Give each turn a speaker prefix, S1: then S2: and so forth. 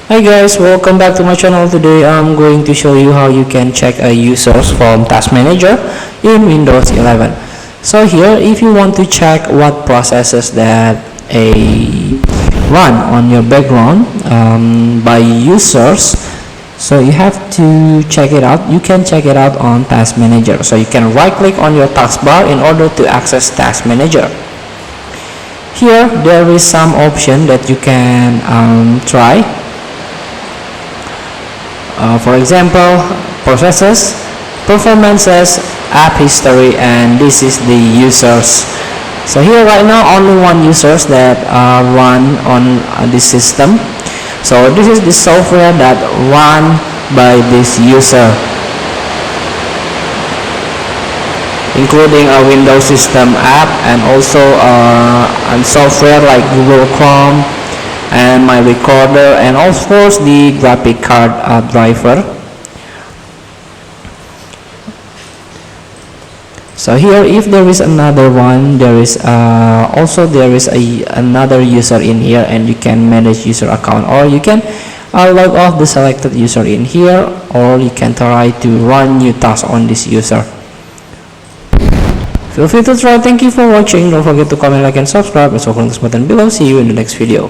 S1: Hi guys, welcome back to my channel. Today I'm going to show you how you can check a user's from Task Manager in Windows 11. So here, if you want to check what processes that run on your background by users, so you have to check it out. You can check it out on Task Manager. So you can right click on your taskbar in order to access Task Manager. Here there is some option that you can try. For example, processes, performances, app history, and this is the users. So here right now only one users that run on this system. So this is the software that run by this user, including a Windows system app and also and software like Google Chrome and my recorder, and of course the graphic card driver. So here, if there is another one, there is another user in here, and you can manage user account, or you can log off the selected user in here, or you can try to run new tasks on this user. Feel free to try. Thank you for watching. Don't forget to comment, like, and subscribe, and so click this button below. See you in the next video.